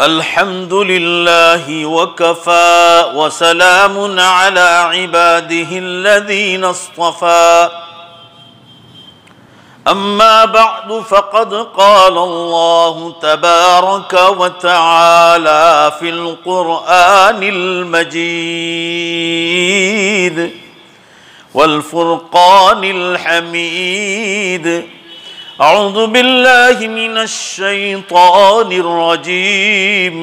अल्हम्दुलिल्लाहि वकफ़ा वसलामुन अला इबादिहिल्लज़ीन इस्तफ़ा अम्मा बअदु फ़क़द क़ालल्लाहु तबारक व तआला फ़िल क़ुरआनिल मजीद वल फ़ुरक़ानिल हमीद। अऊज़ु बिल्लाहि मिनश शैतानिर रजीम।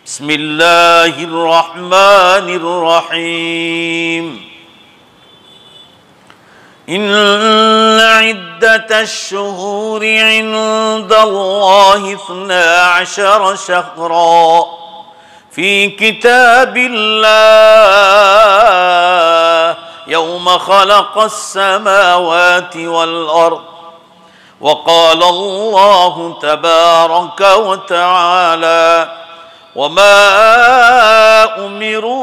बिस्मिल्लाहिर रहमानिर रहीम। इन्न इद्दतश शुहूरि इंदल्लाहि 12 शहरा फ़ी किताबिल्लाह यौम ख़लक़स समावाति वल अर्द वक़ाल अल्लाहु तबारक व तआला वमा उमिरू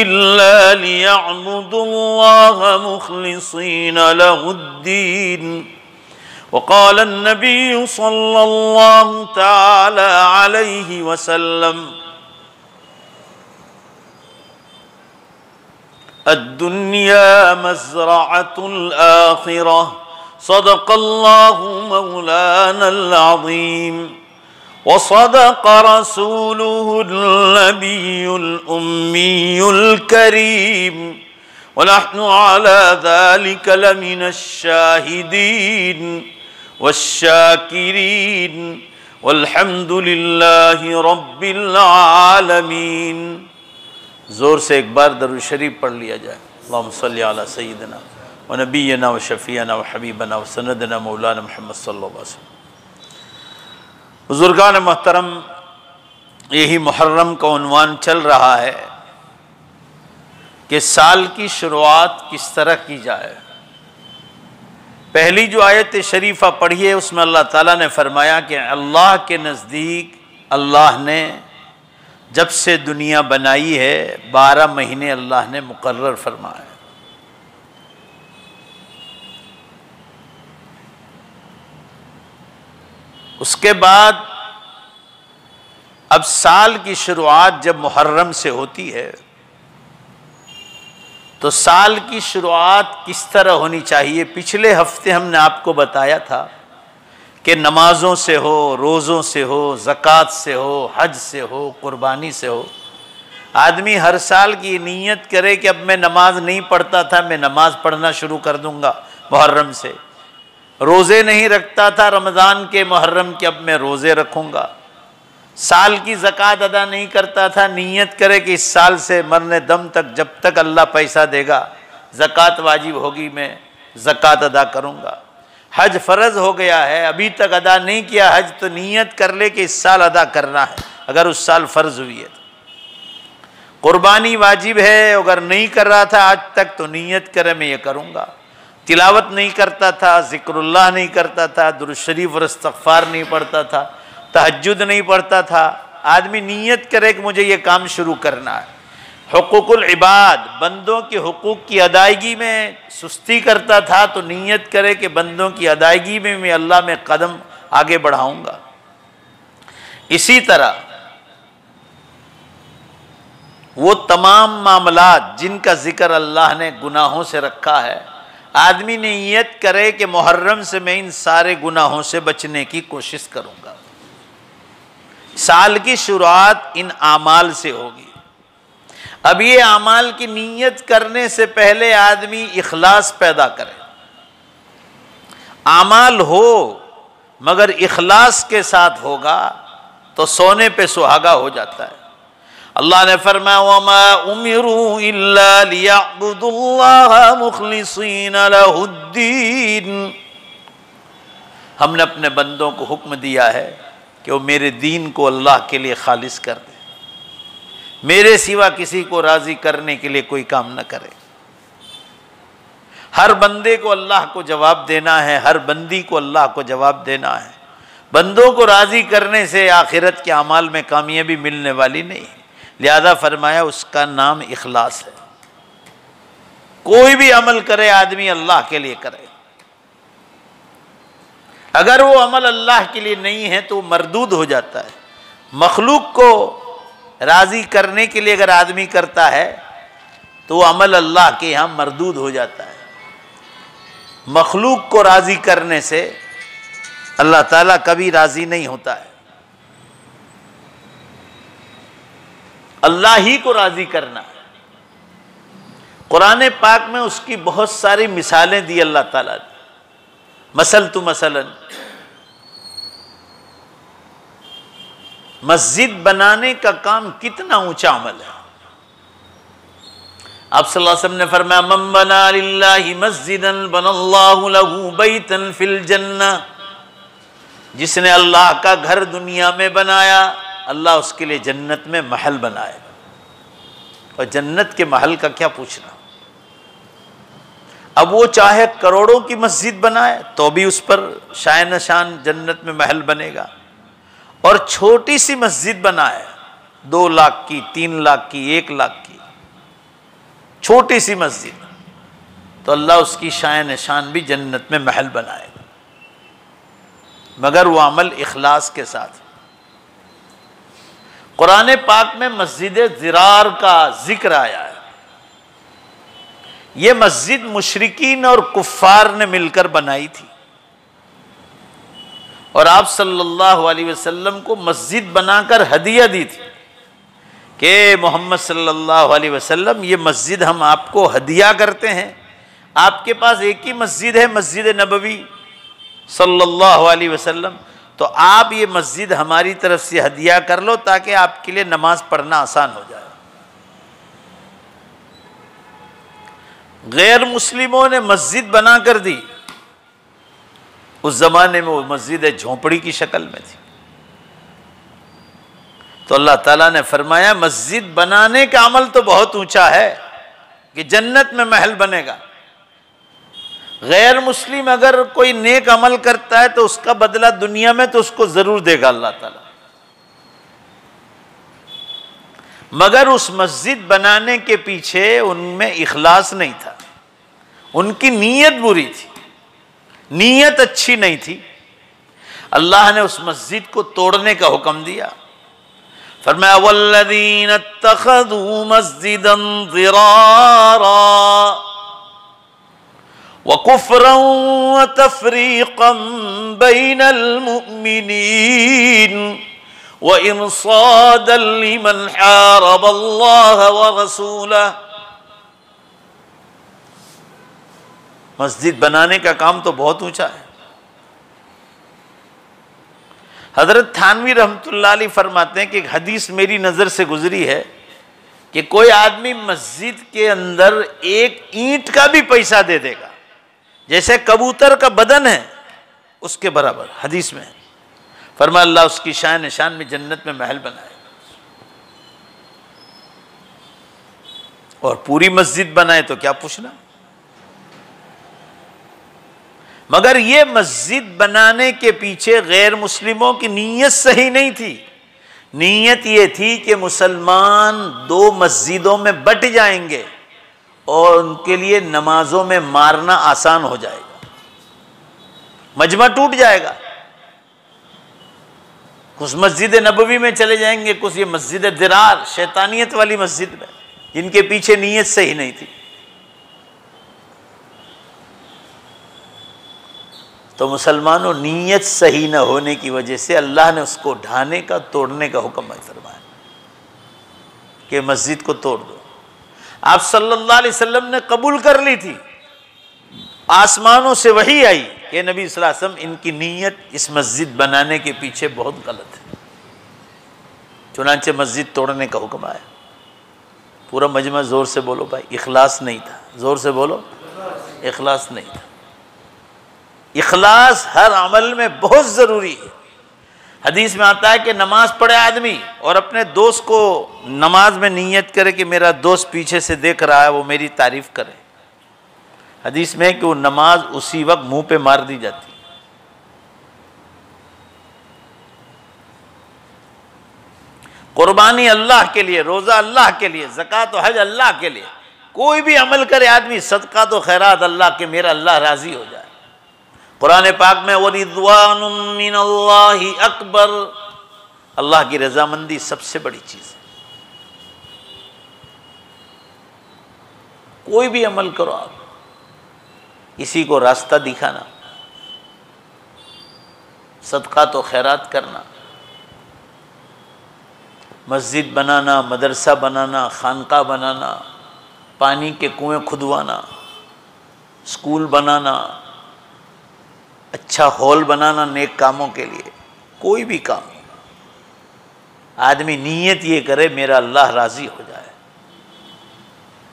इल्ला लियअबुदुल्लाह मुख़लिसीन लहुद्दीन वक़ाल अन्नबिय्यु सल्लल्लाहु तआला अलैहि वसल्लम अद्दुन्या मज़रअतुल आखिरह सदक़ल्लाहु मौलानल अज़ीम व सदक़ रसूलुहुन नबियुल उम्मियुल करीम व नहनु अला ज़ालिका लमिनश शाहिदीन वश्शाकिरीन वल्हम्दुलिल्लाहि रब्बिल आलमीन। ज़ोर से एक बार दरूद शरीफ पढ़ लिया जाए। अल्लाहुम्मा सल्लि अला सय्यिदिना व नबिय्यिना व शफ़ीअना व हबीबना व सनदना मौलाना मुहम्मद सल्लल्लाहु अलैहि वसल्लम। बुज़ुर्गान मोहतरम, यही मुहर्रम का उन्वान चल रहा है कि साल की शुरुआत किस तरह की जाए। पहली जो आयत शरीफा पढ़ी है उसमें अल्लाह ताला ने फरमाया कि अल्लाह के नज़दीक अल्लाह ने जब से दुनिया बनाई है 12 महीने अल्लाह ने मुकर्रर फरमाया। उसके बाद अब साल की शुरुआत जब मुहर्रम से होती है तो साल की शुरुआत किस तरह होनी चाहिए। पिछले हफ्ते हमने आपको बताया था कि नमाज़ों से हो, रोज़ों से हो, ज़कात से हो, हज से हो, कुर्बानी से हो। आदमी हर साल की नीयत करे कि अब मैं नमाज नहीं पढ़ता था, मैं नमाज पढ़ना शुरू कर दूंगा मुहर्रम से। रोज़े नहीं रखता था रमज़ान के, मुहर्रम के अब मैं रोज़े रखूँगा। साल की ज़कात अदा नहीं करता था, नीयत करे कि इस साल से मरने दम तक जब तक अल्लाह पैसा देगा ज़कात वाजिब होगी मैं ज़कात अदा करूँगा। हज फ़र्ज़ हो गया है, अभी तक अदा नहीं किया हज, तो नीयत कर ले कि इस साल अदा करना है अगर उस साल फ़र्ज़ हुई है तो। कुर्बानी वाजिब है, अगर नहीं कर रहा था आज तक तो नीयत करे मैं ये करूँगा। तिलावत नहीं करता था, ज़िक्रुल्लाह नहीं करता था, दुरूद शरीफ और इस्तिग़फ़ार नहीं पढ़ता था, तहज्जुद नहीं पढ़ता था। आदमी नीयत करे कि मुझे ये काम शुरू करना है। हुकूकुल इबाद, बंदों के हुकूक की अदायगी में सुस्ती करता था तो नीयत करे कि बंदों की अदायगी में मैं अल्लाह में कदम आगे बढ़ाऊंगा। इसी तरह वो तमाम मामलात जिनका जिक्र अल्लाह ने गुनाहों से रखा है, आदमी ने नियत करे कि मुहर्रम से मैं इन सारे गुनाहों से बचने की कोशिश करूंगा। साल की शुरुआत इन आमाल से होगी। अब ये आमाल की नीयत करने से पहले आदमी इखलास पैदा करे। आमाल हो मगर इखलास के साथ होगा तो सोने पे सुहागा हो जाता है। अल्लाह ने फरमाया वमा उमिरू इल्ला लियअबुदुल्लाह मुख़लिसीन लहुद्दीन। हमने अपने बंदों को हुक्म दिया है कि वो मेरे दीन को अल्लाह के लिए खालिस कर दे, मेरे सिवा किसी को राज़ी करने के लिए कोई काम न करे। हर बंदे को अल्लाह को जवाब देना है, हर बंदी को अल्लाह को जवाब देना है। बंदों को राज़ी करने से आखिरत के अमाल में कामयाबी मिलने वाली नहीं। लिहाजा फरमाया उसका नाम इखलास है। कोई भी अमल करे आदमी अल्लाह के लिए करे। अगर वो अमल अल्लाह के लिए नहीं है तो मरदूद हो जाता है। मखलूक को राज़ी करने के लिए अगर आदमी करता है तो वो अमल अल्लाह के यहाँ मरदूद हो जाता है। मखलूक को राज़ी करने से अल्लाह ताला कभी राज़ी नहीं होता है। अल्लाह ही को राज़ी करना है। कुरान पाक में उसकी बहुत सारी मिसालें दी अल्लाह ताला ने। मसलन मस्जिद बनाने का काम कितना ऊंचा अमल है। आप सल्लल्लाहु अलैहि वसल्लम ने फरमाया, मन बना लिल्लाहि मस्जिदन बनल्लाहु लहू बैतन फिल जन्नह, जिसने अल्लाह का घर दुनिया में बनाया, अल्लाह उसके लिए जन्नत में महल बनाएगा। और जन्नत के महल का क्या पूछना। अब वो चाहे करोड़ों की मस्जिद बनाए तो भी उस पर शान शान जन्नत में महल बनेगा, और छोटी सी मस्जिद बनाए 2 लाख की, 3 लाख की, 1 लाख की छोटी सी मस्जिद, तो अल्लाह उसकी शान शान भी जन्नत में महल बनाएगा, मगर वो अमल इखलास के साथ। कुरान पाक में मस्जिद ज़िरार का जिक्र आया है। ये मस्जिद मुशरिकीन और कुफ्फार ने मिलकर बनाई थी, और आप सल्लल्लाहु अलैहि वसल्लम को मस्जिद बनाकर हदिया दी थी कि मोहम्मद सल्लल्लाहु अलैहि वसल्लम, ये मस्जिद हम आपको हदिया करते हैं। आपके पास एक ही मस्जिद है, मस्जिद नबवी सल्लल्लाहु अलैहि वसल्लम, तो आप ये मस्जिद हमारी तरफ से हदिया कर लो ताकि आपके लिए नमाज पढ़ना आसान हो जाए। गैर मुस्लिमों ने मस्जिद बना कर दी। उस जमाने में वो मस्जिद झोंपड़ी की शक्ल में थी। तो अल्लाह ताला ने फरमाया, मस्जिद बनाने का अमल तो बहुत ऊंचा है कि जन्नत में महल बनेगा। गैर मुस्लिम अगर कोई नेक अमल करता है तो उसका बदला दुनिया में तो उसको जरूर देगा अल्लाह ताला, मगर उस मस्जिद बनाने के पीछे उनमें इखलास नहीं था। उनकी नीयत बुरी थी, नीयत अच्छी नहीं थी। अल्लाह ने उस मस्जिद को तोड़ने का हुक्म दिया। फरमाया, वल्लज़ीना इत्तख़ज़ू मस्जिदन ज़िरारा व कुफ्रन व तफ़रीक़न बैनल मुअमिनीन व इरसादन लिमन हारबल्लाह व रसूलह। मस्जिद बनाने का काम तो बहुत ऊंचा है। हजरत थानवी रहमतुल्लाह अलैह फरमाते हैं कि एक हदीस मेरी नज़र से गुजरी है कि कोई आदमी मस्जिद के अंदर एक ईंट का भी पैसा दे देगा, जैसे कबूतर का बदन है उसके बराबर, हदीस में फरमाया अल्लाह उसकी शान शान में जन्नत में महल बनाएगा। और पूरी मस्जिद बनाए तो क्या पूछना। मगर ये मस्जिद बनाने के पीछे गैर मुस्लिमों की नीयत सही नहीं थी। नीयत ये थी कि मुसलमान 2 मस्जिदों में बट जाएंगे और उनके लिए नमाजों में मारना आसान हो जाएगा, मजमा टूट जाएगा। कुछ मस्जिद नबवी में चले जाएंगे, कुछ ये मस्जिद ज़िरार शैतानियत वाली मस्जिद में, जिनके पीछे नीयत सही नहीं थी। तो मुसलमानों, नीयत सही न होने की वजह से अल्लाह ने उसको ढाने का, तोड़ने का हुक्म फरमाया कि मस्जिद को तोड़ दो। आप सल्लल्लाहु अलैहि वसल्लम ने कबूल कर ली थी, आसमानों से वही आई कि नबी सल्लल्लाहु अलैहि वसल्लम, इनकी नीयत इस मस्जिद बनाने के पीछे बहुत गलत है। चुनांचे मस्जिद तोड़ने का हुक्म आया। पूरा मजमा जोर से बोलो भाई, इखलास नहीं था। जोर से बोलो, इखलास नहीं था। इखलास हर अमल में बहुत ज़रूरी है। हदीस में आता है कि नमाज पढ़े आदमी और अपने दोस्त को नमाज में नीयत करे कि मेरा दोस्त पीछे से देख रहा है, वो मेरी तारीफ करे। हदीस में है कि वो नमाज उसी वक्त मुंह पे मार दी जाती है। कुर्बानी अल्लाह के लिए, रोज़ा अल्लाह के लिए, ज़कात और हज अल्लाह के लिए। कोई भी अमल करे आदमी, सदका तो खैरात अल्लाह के, मेरा अल्लाह राज़ी हो जाए। कुरान पाक में वरिद्वानुम मिनल्लाहि अकबर अल्लाह की रजामंदी सबसे बड़ी चीज़ है। कोई भी अमल करो आप, किसी को रास्ता दिखाना, सदका तो खैरात करना, मस्जिद बनाना, मदरसा बनाना, खानका बनाना, पानी के कुएं खुदवाना, स्कूल बनाना, अच्छा हॉल बनाना नेक कामों के लिए, कोई भी काम आदमी नीयत ये करे मेरा अल्लाह राज़ी हो जाए।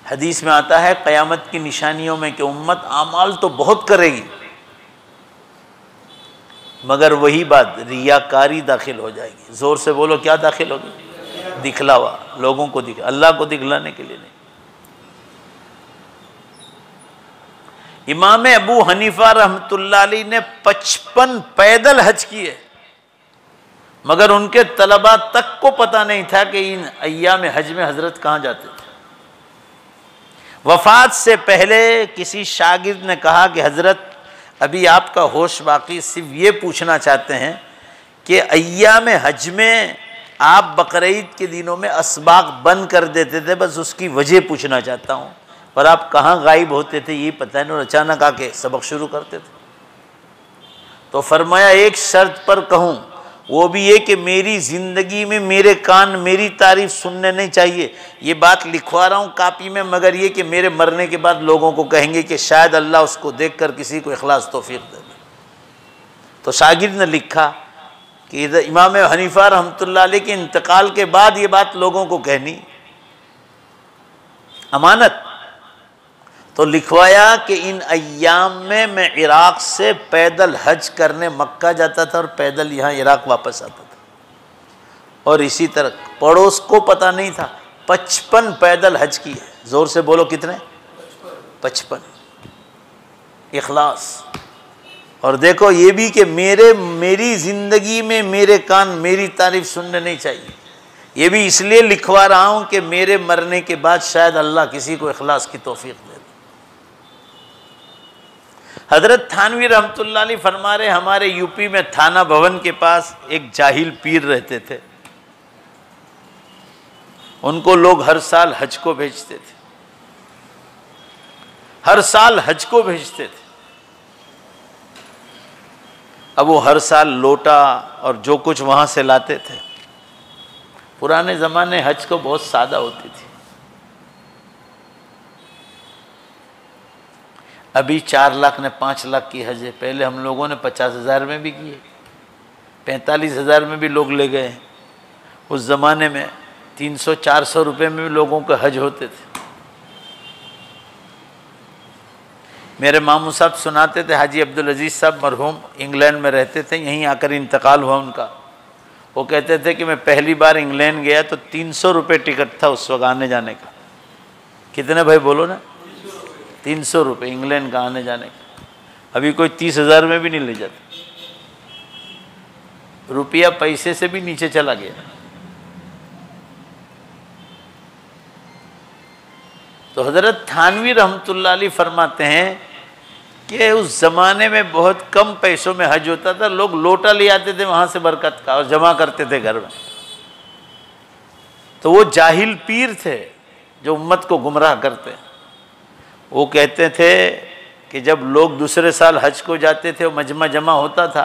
हदीस में आता है क़यामत की निशानियों में कि उम्मत आमाल तो बहुत करेगी मगर वही बात रियाकारी दाखिल हो जाएगी। ज़ोर से बोलो क्या दाखिल होगी? दिखलावा, लोगों को अल्लाह को दिखलाने के लिए नहीं। इमाम अबू हनीफा रहमतुल्लाह अलैह ने 55 पैदल हज किए मगर उनके तलबा तक को पता नहीं था कि इन अय्याम हज में हजरत कहाँ जाते थे। वफात से पहले किसी शागिर्द ने कहा कि हजरत अभी आपका होश बाकी, सिर्फ ये पूछना चाहते हैं कि अय्याम हज में आप बकरीद के दिनों में असबाक बंद कर देते थे, बस उसकी वजह पूछना चाहता हूँ, पर आप कहाँ गायब होते थे ये पता नहीं और अचानक आके सबक शुरू करते थे। तो फरमाया एक शर्त पर कहूँ, वो भी ये कि मेरी ज़िंदगी में मेरे कान मेरी तारीफ सुनने नहीं चाहिए। ये बात लिखवा रहा हूँ कापी में, मगर ये कि मेरे मरने के बाद लोगों को कहेंगे कि शायद अल्लाह उसको देखकर किसी को इखलास तौफीक दे। तो शागिर्द ने लिखा कि इमाम हनीफा रहमतुल्लाह अलैह के इंतकाल के बाद ये बात लोगों को कहनी अमानत। तो लिखवाया कि इन अय्याम में मैं इराक़ से पैदल हज करने मक्का जाता था और पैदल यहाँ इराक़ वापस आता था। और इसी तरह पड़ोस को पता नहीं था 55 पैदल हज की है। ज़ोर से बोलो कितने? 55। इखलास। और देखो ये भी कि मेरी ज़िंदगी में मेरे कान मेरी तारीफ सुनने नहीं चाहिए। ये भी इसलिए लिखवा रहा हूँ कि मेरे मरने के बाद शायद अल्लाह किसी को इखलास की तौफीक दे। हज़रत थानवी रहमतुल्लाह अलैह फरमा रहे, हमारे यूपी में थाना भवन के पास एक जाहिल पीर रहते थे। उनको लोग हर साल हज को भेजते थे, हर साल हज को भेजते थे। अब वो हर साल लोटा और जो कुछ वहाँ से लाते थे, पुराने ज़माने हज को बहुत सादा होती थी। अभी 4 लाख ने 5 लाख की हज है, पहले हम लोगों ने 50,000 में भी किए, 45,000 में भी लोग ले गए। उस ज़माने में 300-400 रुपये में भी लोगों के हज होते थे। मेरे मामू साहब सुनाते थे, हाजी अब्दुल अजीज़ साहब मरहूम इंग्लैंड में रहते थे, यहीं आकर इंतकाल हुआ उनका। वो कहते थे कि मैं पहली बार इंग्लैंड गया तो 300 रुपये टिकट था उस वक्त आने जाने का। कितने भाई बोलो ना? 300 रुपये इंग्लैंड का आने जाने का। अभी कोई 30,000 में भी नहीं ले जाता, रुपया पैसे से भी नीचे चला गया। तो हज़रत थानवी रहमतुल्लाह अलैह फरमाते हैं कि उस ज़माने में बहुत कम पैसों में हज होता था। लोग लोटा ले आते थे वहाँ से बरकत का और जमा करते थे घर में। तो वो जाहिल पीर थे जो उम्मत को गुमराह करते। वो कहते थे कि जब लोग दूसरे साल हज को जाते थे, वो मजमा जमा होता था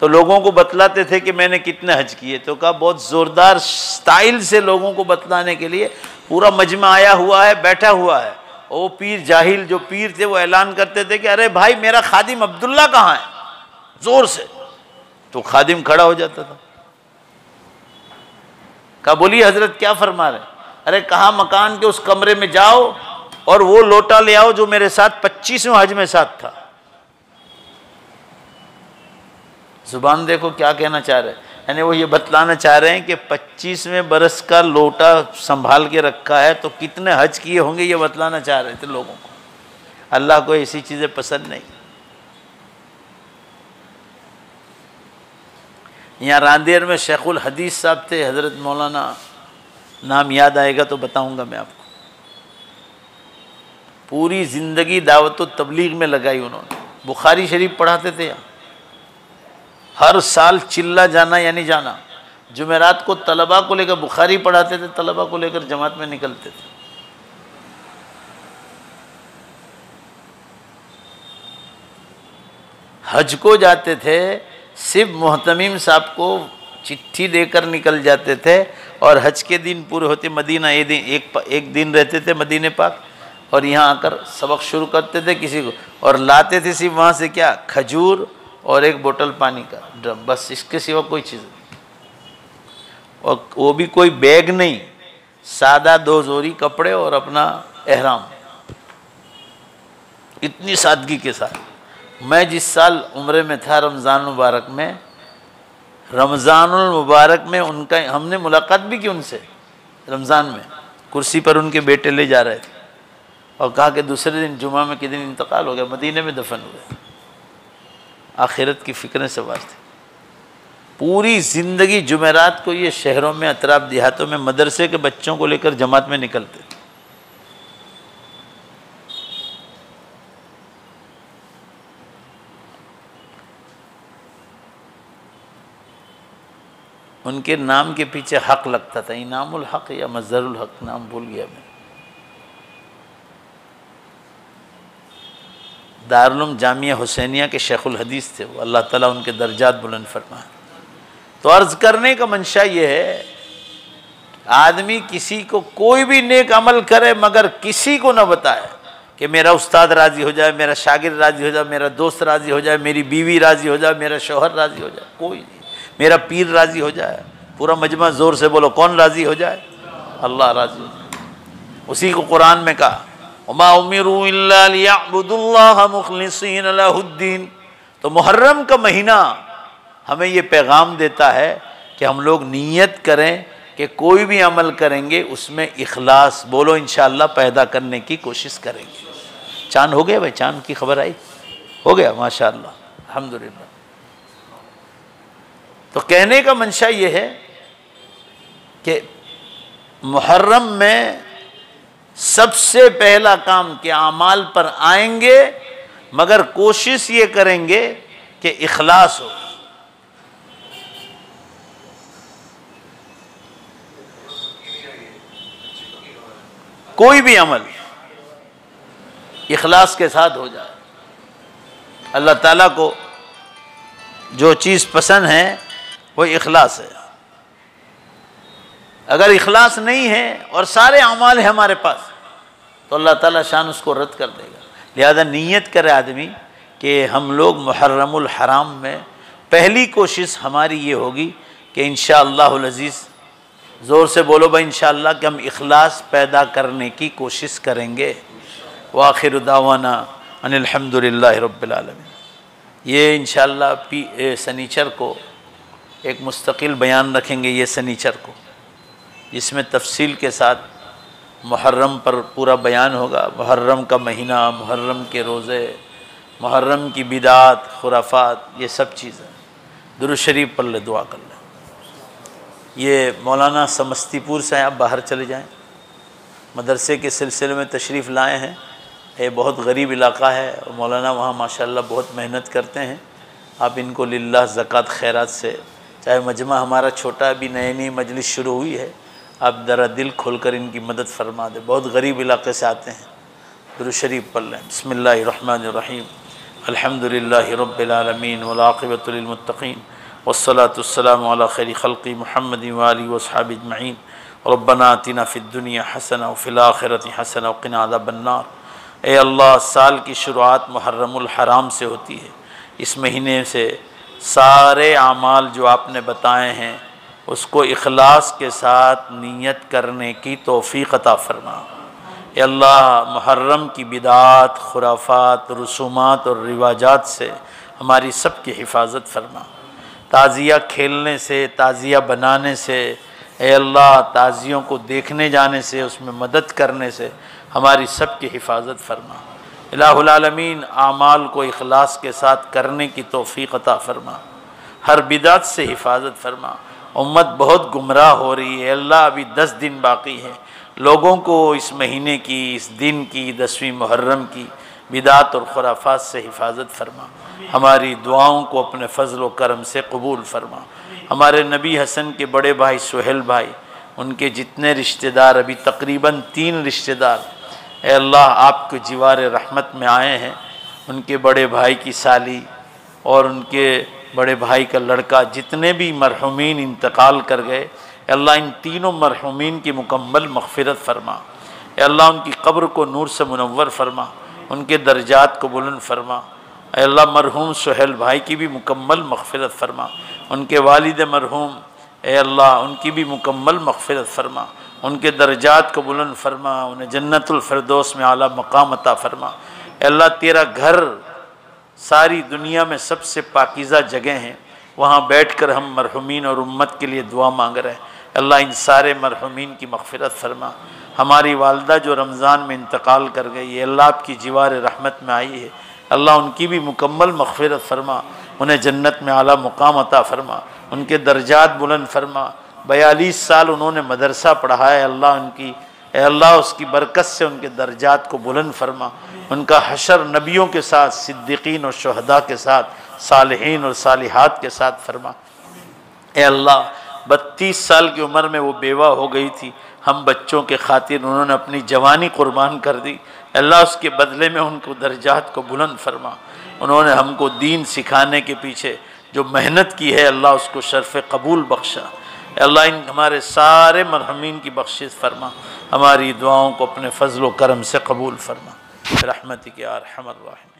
तो लोगों को बतलाते थे कि मैंने कितने हज किए। तो कहा बहुत ज़ोरदार स्टाइल से लोगों को बतलाने के लिए पूरा मजमा आया हुआ है, बैठा हुआ है। और वो पीर जाहिल जो पीर थे वो ऐलान करते थे कि अरे भाई मेरा खादिम अब्दुल्ला कहाँ है, ज़ोर से। तो खादिम खड़ा हो जाता था। कहा बोलिए हजरत क्या फरमा रहे? अरे कहा मकान के उस कमरे में जाओ और वो लोटा ले आओ जो मेरे साथ 25वें हज में साथ था। जुबान देखो क्या कहना चाह रहे हैं, यानी वो ये बतलाना चाह रहे हैं कि 25वें बरस का लोटा संभाल के रखा है तो कितने हज किए होंगे, ये बतलाना चाह रहे थे लोगों को। अल्लाह को ऐसी चीज़ें पसंद नहीं। यहाँ रांदेर में शेखुल हदीस साहब थे, हज़रत मौलाना, नाम याद आएगा तो बताऊंगा मैं आपको। पूरी ज़िंदगी दावत व तबलीग में लगाई उन्होंने। बुखारी शरीफ पढ़ाते थे यहाँ, हर साल चिल्ला जाना यानी जाना। जुमेरात को तलबा को लेकर बुखारी पढ़ाते थे, तलबा को लेकर जमात में निकलते थे। हज को जाते थे, सिर्फ मोहतमीम साहब को चिट्ठी देकर निकल जाते थे और हज के दिन पूरे होते मदीना एक दिन रहते थे मदीने पाक और यहाँ आकर सबक शुरू करते थे किसी को, और लाते थे सिर्फ वहाँ से क्या, खजूर और एक बोतल पानी का ड्रम, बस इसके सिवा कोई चीज़ नहीं। और वो भी कोई बैग नहीं, सादा 2 जोड़ी कपड़े और अपना एहराम, इतनी सादगी के साथ। मैं जिस साल उम्रे में था रमज़ान मुबारक में, रमज़ानुल मुबारक में उनका हमने मुलाकात भी की उनसे रमज़ान में, कुर्सी पर उनके बेटे ले जा रहे थे और कहा कि दूसरे दिन जुमा में किस दिन इंतकाल हो गया, मदीने में दफन हुए। आखिरत की फ़िक्रें सवार थी। पूरी ज़िंदगी जुमेरात को ये शहरों में, अतराफ देहातों में मदरसे के बच्चों को लेकर जमात में निकलते थे। उनके नाम के पीछे हक लगता था, इनामुल हक या मज़हरुल हक, नाम भूल गया मैं। दारुल जामिया हुसैनिया के शेखुल हदीस थे वो, अल्लाह ताला उनके दर्जात बुलंद फरमाए। तो अर्ज़ करने का मंशा ये है, आदमी किसी को कोई भी नेक अमल करे मगर किसी को न बताए कि मेरा उस्ताद राज़ी हो जाए, मेरा शागिर्द राज़ी हो जाए, मेरा दोस्त राज़ी हो जाए, मेरी बीवी राज़ी हो जाए, मेरा शौहर राज़ी हो जाए, कोई नहीं। मेरा पीर राज़ी हो जाए, पूरा मजमा ज़ोर से बोलो, कौन राज़ी हो जाए? अल्लाह राज़ी हो जाए। उसी को कुरान में कहा, वमा उमिरू इल्ला लियअबुदुल्लाह मुखलिसीन लहुद्दीन। तो मुहर्रम का महीना हमें ये पैगाम देता है कि हम लोग नीयत करें कि कोई भी अमल करेंगे उसमें इखलास, बोलो इंशाअल्लाह, पैदा करने की कोशिश करेंगे। चांद हो गया भाई, चांद की खबर आई? हो गया, माशाअल्लाह, अल्हम्दुलिल्लाह। तो कहने का मंशा ये है कि मुहर्रम में सबसे पहला काम कि अमाल पर आएंगे मगर कोशिश ये करेंगे कि इखलास हो। कोई भी अमल इखलास के साथ हो जाए। अल्लाह ताला को जो चीज़ पसंद है वो इखलास है। अगर इखलास नहीं है और सारे अमाल है हमारे पास तो अल्लाह ताला शान उसको रद्द कर देगा। लिहाजा नीयत करे आदमी कि हम लोग मुहर्रमुल हराम में पहली कोशिश हमारी ये होगी कि इंशाअल्लाहुल अज़ीज़, ज़ोर से बोलो भाई इंशाअल्लाह, कि हम इखलास पैदा करने की कोशिश करेंगे। व आखिर दावाना अनिल हम्दुलिल्लाहि रब्बिल आलमीन। ये इंशाअल्लाह सनीचर को एक मुस्तकिल बयान रखेंगे, ये सनीचर को, जिसमें तफसील के साथ मुहर्रम पर पूरा बयान होगा। मुहर्रम का महीना, मुहर्रम के रोज़े, मुहर्रम की बिदात, खुराफात, ये सब चीज़ें। दुरूद शरीफ पढ़ ले, दुआ कर ले। ये मौलाना समस्तीपुर से आप बाहर चले जाएं, मदरसे के सिलसिले में तशरीफ़ लाए हैं। ये बहुत गरीब इलाका है और मौलाना वहाँ माशाअल्लाह बहुत मेहनत करते हैं। आप इनको लिल्लाह ज़कात खैरात से, चाहे मजमा हमारा छोटा, अभी नई मजलिस शुरू हुई है, आप ज़रा दिल खोलकर इनकी मदद फरमा दें। बहुत गरीब इलाके से आते हैं। दुरूद शरीफ पढ़ लें। बिस्मिल्लाहिर्रहमानिर्रहीम। अल्हम्दुलिल्लाहि रब्बिल आलमीन वल आक़िबतु लिल मुत्तक़ीन वस्सलातु वस्सलामु अला खैरि खल्क़ि मुहम्मदिन व आलिहि व अस्हाबिहि अजमईन। रब्बना आतिना फ़िद दुनिया हसना व फ़िल आख़िरति हसना व क़िना अज़ाबन्नार। ए अल्लाह, साल की शुरुआत मुहर्रमुल हराम से होती है। इस महीने से सारे आमाल जो आपने बताए हैं उसको इखलास के साथ नीयत करने की तौफ़ीक़ अता फ़रमा। ए अल्लाह, मुहर्रम की बिदात, खुराफात, रसूमात और रिवाजात से हमारी सब की हिफाजत फरमा। ताज़िया खेलने से, ताज़िया बनाने से, ए अल्लाह, ताज़ियों को देखने जाने से, उसमें मदद करने से हमारी सब की हिफाजत फरमा। इलाहुल आलमीन, आमाल को इखलास के साथ करने की तौफ़ीक़ अता फ़रमा। हर बिदात से हिफाजत फरमा। उम्मत बहुत गुमराह हो रही है अल्लाह, अभी 10 दिन बाकी हैं। लोगों को इस महीने की, इस दिन की, 10वीं मुहर्रम की बिदात और खुराफात से हिफाजत फरमा। हमारी दुआओं को अपने फ़ज़ल व करम से कबूल फरमा। हमारे नबी हसन के बड़े भाई सुहेल भाई, उनके जितने रिश्तेदार, अभी तकरीबन 3 रिश्तेदार ए अल्लाह आपके जिवार रहमत में आए हैं, उनके बड़े भाई की साली और उनके बड़े भाई का लड़का, जितने भी मरहुमीन इंतकाल कर गए, अल्लाह इन तीनों मरहुमीन की मुकम्मल मग़फ़िरत फ़रमा। अल्लाह उनकी कब्र को नूर से मुनव्वर फ़रमा, उनके दर्जात को बुलंद फ़रमा। अल्लाह मरहूम सुहेल भाई की भी मुकम्मल मग़फ़िरत फ़रमा, उनके वालिद मरहूम अल्लाह उनकी भी मुकम्मल मग़फ़िरत फ़रमा, उनके दर्जात को बुलंद फ़रमा, उन्हें जन्नतुल फ़िरदौस में आला मकाम अता फ़रमा। अल्लाह तेरा घर सारी दुनिया में सबसे पाकीज़ा जगह हैं, वहाँ बैठकर हम मरहुमीन और उम्मत के लिए दुआ मांग रहे हैं। अल्लाह इन सारे मरहुमीन की मग़फ़िरत फ़रमा। हमारी वालदा जो रमज़ान में इंतकाल कर गई है, अल्लाह आपकी जिवार रहमत में आई है, अल्लाह उनकी भी मुकम्मल मग़फ़िरत फ़रमा, उन्हें जन्नत में आला मुकाम अता फ़रमा, उनके दर्जात बुलंद फ़रमा। 42 साल उन्होंने मदरसा पढ़ाया, अल्लाह उनकी अल्लाह उसकी बरकत से उनके दर्जात को बुलंद फ़रमा, उनका हशर नबियों के साथ, सिद्दीक़ीन और शुहदा के साथ, सालिहीन और सालिहात के साथ फ़रमा। अल्लाह 32 साल की उम्र में वो बेवा हो गई थी, हम बच्चों के खातिर उन्होंने अपनी जवानी कुर्बान कर दी। अल्लाह उसके बदले में उनको दर्जात को बुलंद फ़रमा। उन्होंने हमको दीन सिखाने के पीछे जो मेहनत की है, अल्लाह उसको शर्फ़ कबूल बख्शा। अल्लाह इन हमारे सारे मरहुमीन की बख्शिश फ़रमा, हमारी दुआओं को अपने फ़ज़्ल व करम से कबूल फ़रमा। रहमतिक या अरहमर राहिमीन।